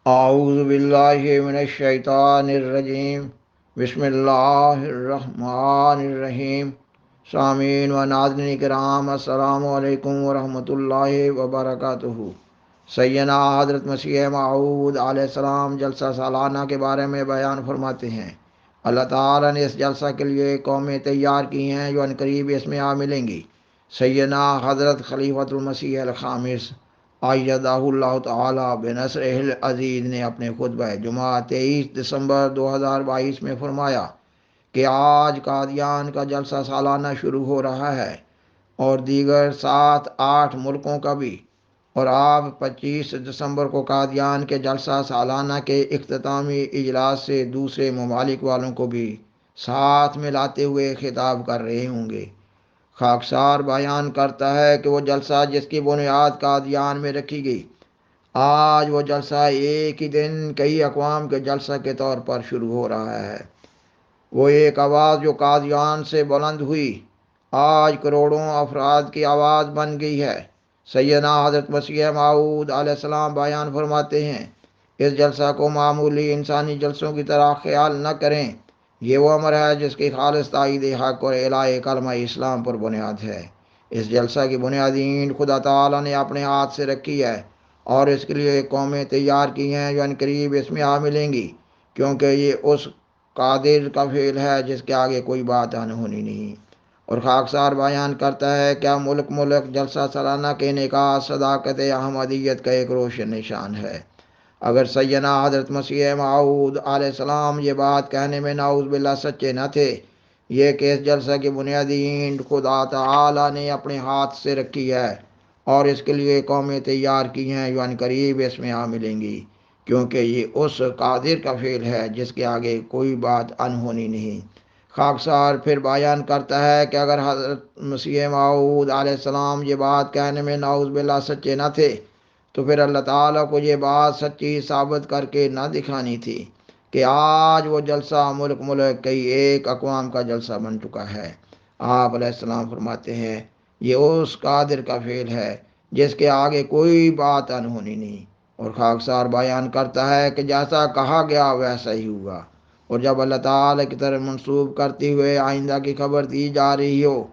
اعوذ باللہ من الشیطان الرجیم، بسم اللہ الرحمن الرحیم۔ سامعین و ناظرین کرام، السلام علیکم ورحمۃ اللہ وبرکاتہ۔ سیدنا حضرت مسیح موعود علیہ السلام جلسہ سالانہ کے بارے میں بیان فرماتے ہیں۔ اللہ تعالیٰ نے اس جلسہ کے لیے قومیں تیار کی ہیں جو عنقریب اس میں آ ملیں گی۔ سیدنا حضرت خلیفۃ المسیح الخامس ایدہ اللہ تعالیٰ بنصرہ العزیز نے اپنے خطبہ جمعہ 23 دسمبر 2022 میں فرمایا کہ آج قادیان کا جلسہ سالانہ شروع ہو رہا ہے اور دیگر 7-8 ملکوں کا بھی، اور آپ 25 دسمبر کو قادیان کے جلسہ سالانہ کے اختتامی اجلاس سے دوسرے ممالک والوں کو بھی ساتھ میں لاتے ہوئے خطاب کر رہے ہوں گے۔ خاکسار بیان کرتا ہے کہ وہ جلسہ جس کی بنیاد قادیان میں رکھی گئی، آج وہ جلسہ ایک ہی دن کئی اقوام کے جلسہ کے طور پر شروع ہو رہا ہے۔ وہ ایک آواز جو قادیان سے بلند ہوئی، آج کروڑوں افراد کی آواز بن گئی ہے۔ سیدنا حضرت مسیح موعود علیہ السلام بیان فرماتے ہیں، اس جلسہ کو معمولی انسانی جلسوں کی طرح خیال نہ کریں، یہ وہ امر ہے جس کی خالص تائید حق اور اعلاء کلمہ اسلام پر بنیاد ہے۔ اس جلسہ کی بنیادی اینٹ خدا تعالیٰ نے اپنے ہاتھ سے رکھی ہے اور اس کے لیے قومیں تیار کی ہیں جو عنقریب اس میں آ ملیں گی، کیونکہ یہ اس قادر کا فعل ہے جس کے آگے کوئی بات انہونی نہیں۔ اور خاکسار بیان کرتا ہے، کیا ملک جلسہ سالانہ کے انعکاس صداقت احمدیت کا ایک روشن نشان ہے۔ اگر سیدنا حضرت مسیح موعود علیہ السلام یہ بات کہنے میں نعوذ باللہ سچے نہ تھے، یہ کہ اس جلسہ کی بنیادی اینٹ خدا تعالیٰ نے اپنے ہاتھ سے رکھی ہے اور اس کے لیے قومیں تیار کی ہیں جو عنقریب اس میں آ ملیں گی، کیونکہ یہ اس قادر کا فعل ہے جس کے آگے کوئی بات انہونی نہیں۔ خاکسار پھر بیان کرتا ہے کہ اگر حضرت مسیح موعود علیہ السلام یہ بات کہنے میں نعوذ باللہ سچے نہ تھے تو پھر اللہ تعالیٰ کو یہ بات سچی ثابت کر کے نہ دکھانی تھی کہ آج وہ جلسہ ملک کئی ایک اقوام کا جلسہ بن چکا ہے۔ آپ علیہ السلام فرماتے ہیں، یہ اس قادر کا فعل ہے جس کے آگے کوئی بات انہونی نہیں۔ اور خاکسار بیان کرتا ہے کہ جیسا کہا گیا ویسا ہی ہوا، اور جب اللہ تعالیٰ کی طرف منسوب کرتے ہوئے آئندہ کی خبر دی جا رہی ہو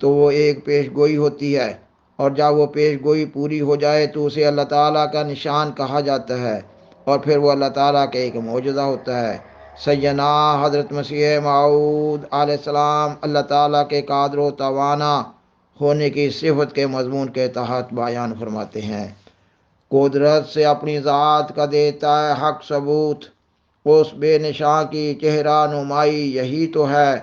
تو وہ ایک پیش گوئی ہوتی ہے، اور جب وہ پیش گوئی پوری ہو جائے تو اسے اللہ تعالیٰ کا نشان کہا جاتا ہے، اور پھر وہ اللہ تعالیٰ کا ایک معجزہ ہوتا ہے۔ سیدنا حضرت مسیح موعود علیہ السلام اللہ تعالیٰ کے قادر و توانا ہونے کی صفت کے مضمون کے تحت بیان فرماتے ہیں، قدرت سے اپنی ذات کا دیتا ہے حق ثبوت، اس بے نشاں کی چہرہ نمائی یہی تو ہے،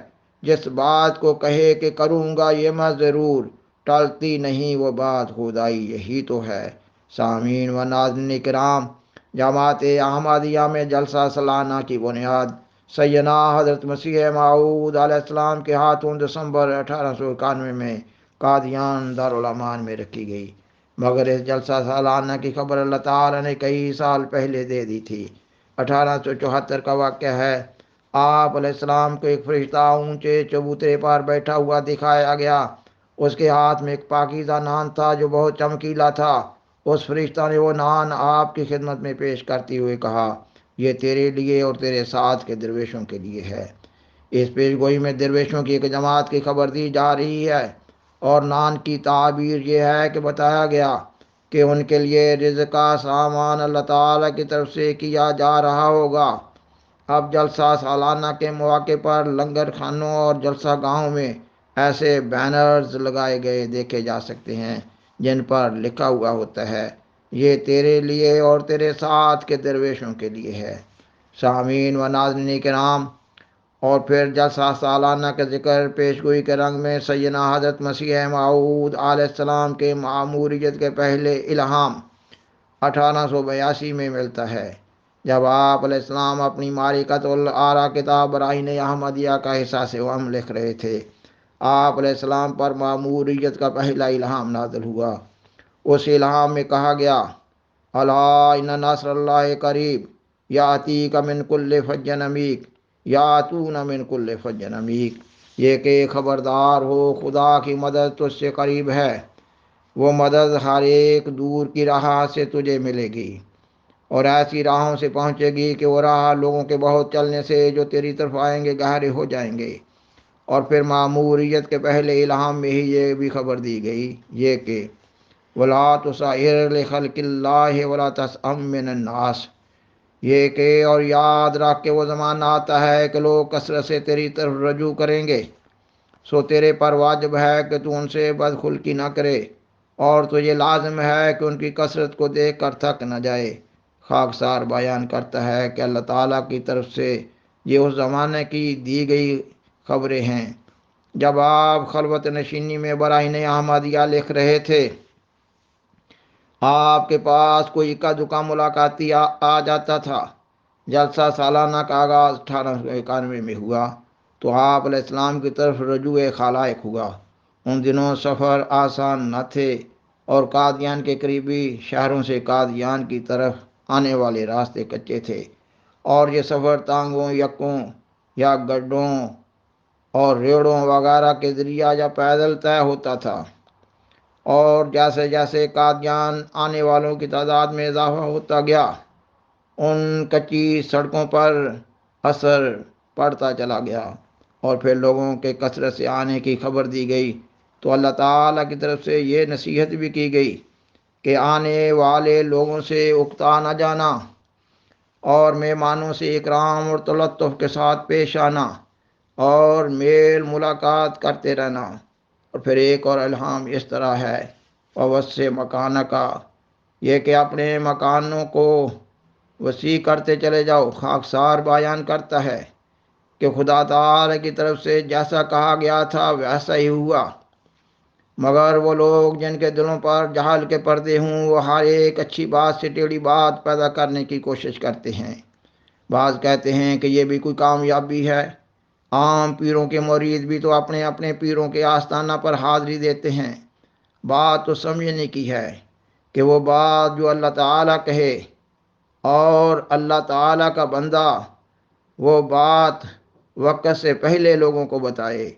جس بات کو کہے کہ کروں گا یہ میں ضرور، ٹلتی نہیں وہ بات خدائی یہی تو ہے۔ سامعین و ناظرین کرام، جماعت احمدیہ میں جلسہ سالانہ کی بنیاد سیدنا حضرت مسیح موعود علیہ السلام کے ہاتھوں دسمبر 1891 میں قادیان دارالعمان میں رکھی گئی، مگر اس جلسہ سالانہ کی خبر اللہ تعالیٰ نے کئی سال پہلے دے دی تھی۔ 1874 کا واقعہ ہے، آپ علیہ السلام کو ایک فرشتہ اونچے چبوترے پر بیٹھا ہوا دکھایا گیا۔ اس کے ہاتھ میں ایک پاکیزہ نان تھا جو بہت چمکیلا تھا۔ اس فرشتہ نے وہ نان آپ کی خدمت میں پیش کرتے ہوئے کہا، یہ تیرے لیے اور تیرے ساتھ کے درویشوں کے لیے ہے۔ اس پیش گوئی میں درویشوں کی ایک جماعت کی خبر دی جا رہی ہے، اور نان کی تعبیر یہ ہے کہ بتایا گیا کہ ان کے لیے رزق کا سامان اللہ تعالیٰ کی طرف سے کیا جا رہا ہوگا۔ اب جلسہ سالانہ کے مواقع پر لنگر خانوں اور جلسہ گاہوں میں ایسے بینرز لگائے گئے دیکھے جا سکتے ہیں جن پر لکھا ہوا ہوتا ہے، یہ تیرے لیے اور تیرے ساتھ کے درویشوں کے لیے ہے۔ سامعین و ناظرین کرام، اور پھر جلسہ سالانہ کے ذکر پیشگوئی کے رنگ میں سیدنا حضرت مسیح موعود علیہ السلام کے معموریت کے پہلے الہام 1882 میں ملتا ہے، جب آپ علیہ السلام اپنی معرکۃ الآراء کتاب براہین احمدیہ کا حصہ سے ہم لکھ رہے تھے۔ آپ علیہ السلام پر معموریت کا پہلا الہام نازل ہوا۔ اس الہام میں کہا گیا، الا ان نصر اللہ قریب یاتیک من کل فج عمیق یاتون من کل فج عمیق، یہ کہ خبردار ہو خدا کی مدد تجھ سے قریب ہے، وہ مدد ہر ایک دور کی راہ سے تجھے ملے گی۔ اور ایسی راہوں سے پہنچے گی کہ وہ راہ لوگوں کے بہت چلنے سے جو تیری طرف آئیں گے گہرے ہو جائیں گے۔ اور پھر معموریت کے پہلے الہام میں ہی یہ بھی خبر دی گئی، یہ کہ ولا تصعر لخلق اللہ ولا تسأم من الناس، یہ کہ اور یاد رکھ کے وہ زمانہ آتا ہے کہ لوگ کثرت سے تیری طرف رجوع کریں گے، سو تیرے پر واجب ہے کہ تو ان سے بدخلقی نہ کرے، اور تجھے لازم ہے کہ ان کی کثرت کو دیکھ کر تھک نہ جائے۔ خاکسار بیان کرتا ہے کہ اللہ تعالیٰ کی طرف سے یہ اس زمانے کی دی گئی خبریں ہیں جب آپ خلوت نشینی میں براہین احمدیہ لکھ رہے تھے۔ آپ کے پاس کوئی اکا دکا ملاقاتی آ جاتا تھا۔ جلسہ سالانہ کا آغاز 1891 میں ہوا تو آپ علیہ السلام کی طرف رجوع خلائق ہوا۔ ان دنوں سفر آسان نہ تھے اور قادیان کے قریبی شہروں سے قادیان کی طرف آنے والے راستے کچے تھے، اور یہ سفر تانگوں، یکوں یا گڈھوں اور ریڑوں وغیرہ کے ذریعہ یا پیدل طے ہوتا تھا۔ اور جیسے جیسے قادیان آنے والوں کی تعداد میں اضافہ ہوتا گیا، ان کچی سڑکوں پر اثر پڑتا چلا گیا، اور پھر لوگوں کے کثرت سے آنے کی خبر دی گئی تو اللہ تعالیٰ کی طرف سے یہ نصیحت بھی کی گئی کہ آنے والے لوگوں سے اکتا نہ جانا، اور مہمانوں سے اکرام اور تلطف کے ساتھ پیش آنا، اور میل ملاقات کرتے رہنا۔ اور پھر ایک اور الہام اس طرح ہے، وَوَسِّعْ مَكَانَكَ، یہ کہ اپنے مکانوں کو وسیع کرتے چلے جاؤ۔ خاکسار بیان کرتا ہے کہ خدا تعالی کی طرف سے جیسا کہا گیا تھا ویسا ہی ہوا، مگر وہ لوگ جن کے دلوں پر جہل کے پردے ہوں وہ ہر ایک اچھی بات سے ٹیڑھی بات پیدا کرنے کی کوشش کرتے ہیں۔ بعض کہتے ہیں کہ یہ بھی کوئی کامیابی ہے۔ عام پیروں کے مرید بھی تو اپنے اپنے پیروں کے آستانہ پر حاضری دیتے ہیں۔ بات تو سمجھنے کی ہے کہ وہ بات جو اللہ تعالیٰ کہے اور اللہ تعالیٰ کا بندہ وہ بات وقت سے پہلے لوگوں کو بتائے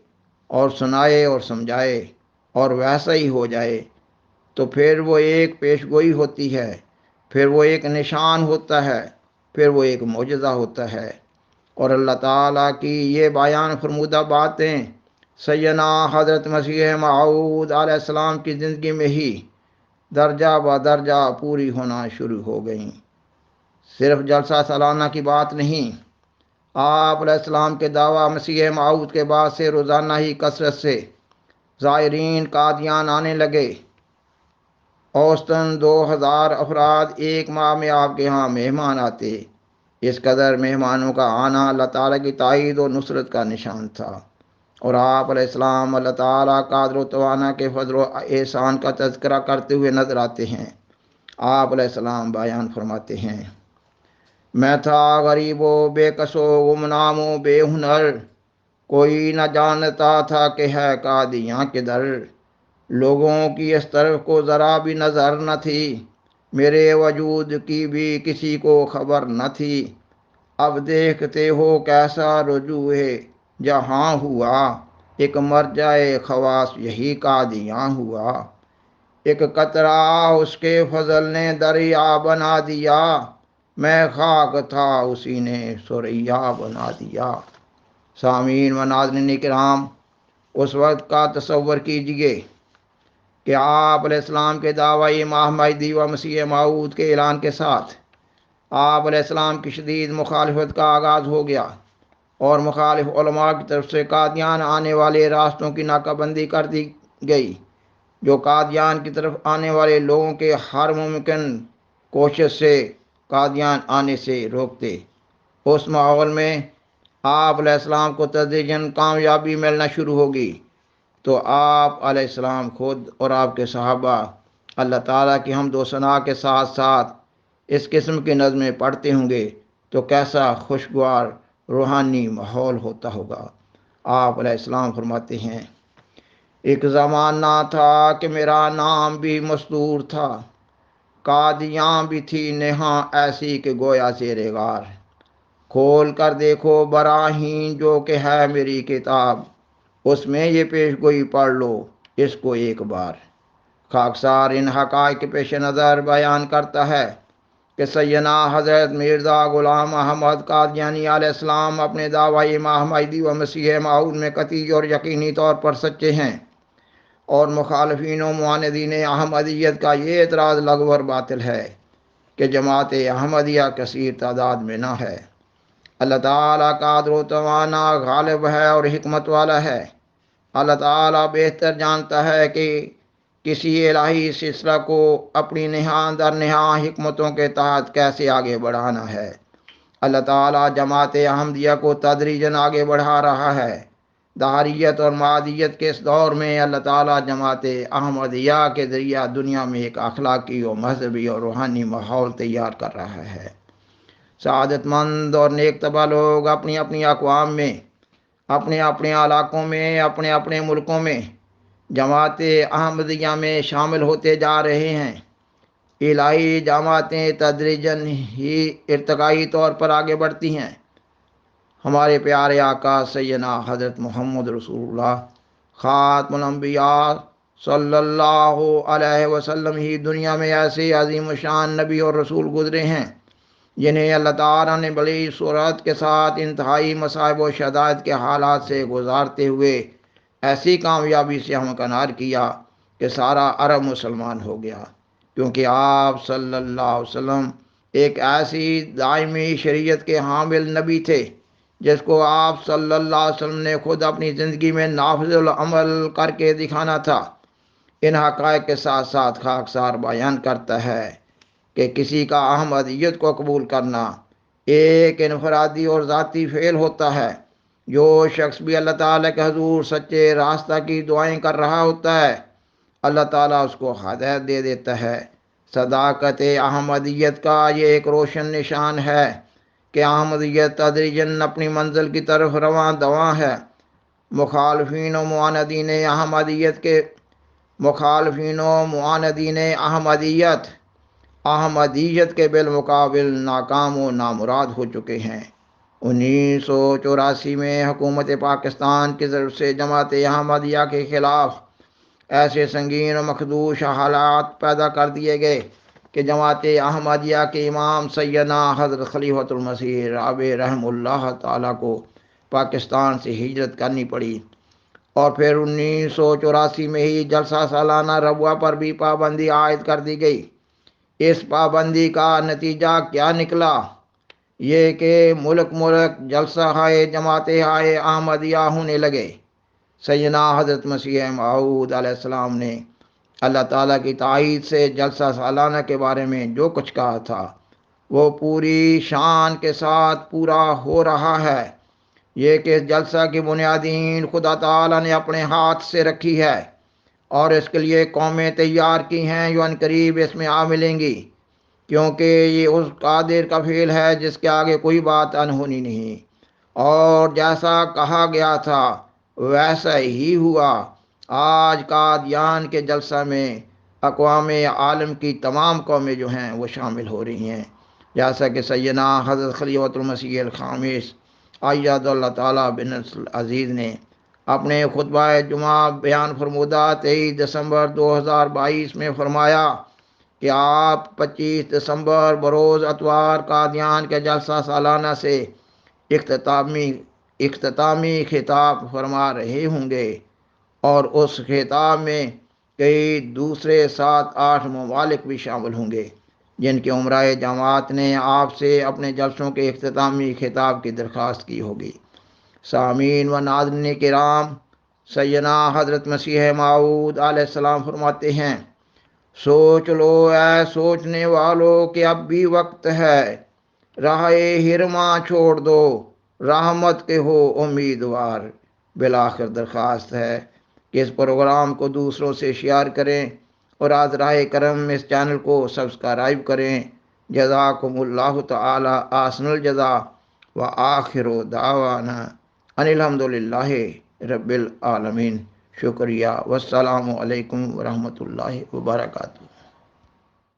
اور سنائے اور سمجھائے اور ویسا ہی ہو جائے، تو پھر وہ ایک پیشگوئی ہوتی ہے، پھر وہ ایک نشان ہوتا ہے، پھر وہ ایک معجزہ ہوتا ہے۔ اور اللہ تعالیٰ کی یہ بیان فرمودہ باتیں سیدنا حضرت مسیح موعود علیہ السلام کی زندگی میں ہی درجہ بدرجہ پوری ہونا شروع ہو گئیں۔ صرف جلسہ سالانہ کی بات نہیں، آپ علیہ السلام کے دعویٰ مسیح موعود کے بعد سے روزانہ ہی کثرت سے زائرین قادیان آنے لگے۔ اوسطاً 2000 افراد ایک ماہ میں آپ کے ہاں مہمان آتے۔ اس قدر مہمانوں کا آنا اللہ تعالیٰ کی تائید و نصرت کا نشان تھا، اور آپ علیہ السلام اللہ تعالیٰ قادر و توانا کے فضل و احسان کا تذکرہ کرتے ہوئے نظر آتے ہیں۔ آپ علیہ السلام بیان فرماتے ہیں، میں تھا غریب و بے کس و گمنام و بے ہنر، کوئی نہ جانتا تھا کہ ہے قادیاں کدھر، لوگوں کی اس طرف کو ذرا بھی نظر نہ تھی، میرے وجود کی بھی کسی کو خبر نہ تھی، اب دیکھتے ہو کیسا رجوع جہاں ہوا، ایک مرجع خواص یہی قادیاں ہوا، ایک قطرہ اس کے فضل نے دریا بنا دیا، میں خاک تھا اسی نے ثریا بنا دیا۔ سامعین و ناظرین کرام، اس وقت کا تصور کیجئے کہ آپ علیہ السلام کے دعوی ماہ مہدی و مسیح موعود کے اعلان کے ساتھ آپ علیہ السلام کی شدید مخالفت کا آغاز ہو گیا، اور مخالف علماء کی طرف سے قادیان آنے والے راستوں کی ناکہ بندی کر دی گئی، جو قادیان کی طرف آنے والے لوگوں کے ہر ممکن کوشش سے قادیان آنے سے روکتے۔ اس ماحول میں آپ علیہ السلام کو تدریجاً کامیابی ملنا شروع ہوگی، تو آپ علیہ السلام خود اور آپ کے صحابہ اللہ تعالیٰ کی حمد و ثنا کے ساتھ ساتھ اس قسم کی نظمیں پڑھتے ہوں گے تو کیسا خوشگوار روحانی ماحول ہوتا ہوگا۔ آپ علیہ السلام فرماتے ہیں، ایک زمانہ تھا کہ میرا نام بھی مستور تھا، قادیاں بھی تھی نہاں ایسی کہ گویا زیر غار، کھول کر دیکھو براہین جو کہ ہے میری کتاب، اس میں یہ پیش گوئی پڑھ لو اس کو ایک بار۔ خاکسار ان حقائق کے پیش نظر بیان کرتا ہے کہ سیدنا حضرت مرزا غلام احمد قادیانی علیہ السلام اپنے دعوی امام مہدی و مسیح موعود میں قطعی اور یقینی طور پر سچے ہیں، اور مخالفین و معاندین احمدیت کا یہ اعتراض لغو اور باطل ہے کہ جماعت احمدیہ کثیر تعداد میں نہ ہے۔ اللہ تعالیٰ قادر و توانا، غالب ہے اور حکمت والا ہے۔ اللہ تعالیٰ بہتر جانتا ہے کہ کسی الہی سلسلہ کو اپنی نہاں در نہاں حکمتوں کے تحت کیسے آگے بڑھانا ہے۔ اللہ تعالیٰ جماعت احمدیہ کو تدریجاً آگے بڑھا رہا ہے۔ دہریت اور معادیت کے اس دور میں اللہ تعالیٰ جماعت احمدیہ کے ذریعہ دنیا میں ایک اخلاقی و مذہبی اور روحانی ماحول تیار کر رہا ہے۔ سعادت مند اور نیک طبع لوگ اپنی اپنی اقوام میں، اپنے اپنے علاقوں میں، اپنے اپنے ملکوں میں جماعت احمدیہ میں شامل ہوتے جا رہے ہیں۔ الہی جماعتیں تدریجاً ہی ارتقائی طور پر آگے بڑھتی ہیں۔ ہمارے پیارے آقا سیدنا حضرت محمد رسول اللہ خاتم الانبیاء صلی اللہ علیہ وسلم ہی دنیا میں ایسے عظیم الشان نبی اور رسول گزرے ہیں جنہیں اللہ تعالیٰ نے بڑی سرعت کے ساتھ انتہائی مصائب و شدائد کے حالات سے گزارتے ہوئے ایسی کامیابی سے ہمکنار کیا کہ سارا عرب مسلمان ہو گیا، کیونکہ آپ صلی اللہ علیہ وسلم ایک ایسی دائمی شریعت کے حامل نبی تھے جس کو آپ صلی اللہ علیہ وسلم نے خود اپنی زندگی میں نافذ العمل کر کے دکھانا تھا۔ ان حقائق کے ساتھ ساتھ خاکسار بیان کرتا ہے کہ کسی کا احمدیت کو قبول کرنا ایک انفرادی اور ذاتی فعل ہوتا ہے۔ جو شخص بھی اللہ تعالیٰ کے حضور سچے راستہ کی دعائیں کر رہا ہوتا ہے، اللہ تعالیٰ اس کو ہدایت دے دیتا ہے۔ صداقت احمدیت کا یہ ایک روشن نشان ہے کہ احمدیت تدریجاً اپنی منزل کی طرف رواں دواں ہے۔ مخالفین و معاندین احمدیت کے بالمقابل ناکام و نامراد ہو چکے ہیں۔ 1984 میں حکومت پاکستان کی طرف سے جماعت احمدیہ کے خلاف ایسے سنگین و مخدوش حالات پیدا کر دیے گئے کہ جماعت احمدیہ کے امام سیدنا حضرت خلیفۃ المسیح رابع رحم اللہ تعالیٰ کو پاکستان سے ہجرت کرنی پڑی، اور پھر 1984 میں ہی جلسہ سالانہ ربوہ پر بھی پابندی عائد کر دی گئی۔ اس پابندی کا نتیجہ کیا نکلا؟ یہ کہ ملک جلسہ ہائے جماعت ہائے احمدیہ ہونے لگے۔ سیدنا حضرت مسیح موعود علیہ السلام نے اللہ تعالیٰ کی تائید سے جلسہ سالانہ کے بارے میں جو کچھ کہا تھا وہ پوری شان کے ساتھ پورا ہو رہا ہے۔ یہ کہ اس جلسہ کی بنیادین خدا تعالیٰ نے اپنے ہاتھ سے رکھی ہے اور اس کے لیے قومیں تیار کی ہیں جو عنقریب اس میں آ ملیں گی، کیونکہ یہ اس قادر کا فعل ہے جس کے آگے کوئی بات انہونی نہیں، اور جیسا کہا گیا تھا ویسا ہی ہوا۔ آج قادیان کے جلسہ میں اقوام عالم کی تمام قومیں جو ہیں وہ شامل ہو رہی ہیں، جیسا کہ سیدنا حضرت خلیفۃ المسیح الخامس اید اللہ تعالیٰ بن عزیز نے اپنے خطبہ جمعہ بیان فرمودہ 23 دسمبر 2022 میں فرمایا کہ آپ 25 دسمبر بروز اتوار قادیان کے جلسہ سالانہ سے اختتامی خطاب فرما رہے ہوں گے، اور اس خطاب میں کئی دوسرے 7-8 ممالک بھی شامل ہوں گے جن کے عمرائے جماعت نے آپ سے اپنے جلسوں کے اختتامی خطاب کی درخواست کی ہوگی۔ سامعین و ناظرین کرام، سیدنا حضرت مسیح موعود علیہ السلام فرماتے ہیں، سوچ لو اے سوچنے والو کہ اب بھی وقت ہے، راہ ہرما چھوڑ دو، رحمت کے ہو امیدوار۔ بالآخر درخواست ہے کہ اس پروگرام کو دوسروں سے شیئر کریں اور آج راہ کرم اس چینل کو سبسکرائب کریں۔ جزاکم اللہ تعالی احسن الجزا، وآخر دعوانا ان الحمدللہ رب العالمین۔ شکریہ، والسلام علیکم ورحمۃ اللہ وبرکاتہ۔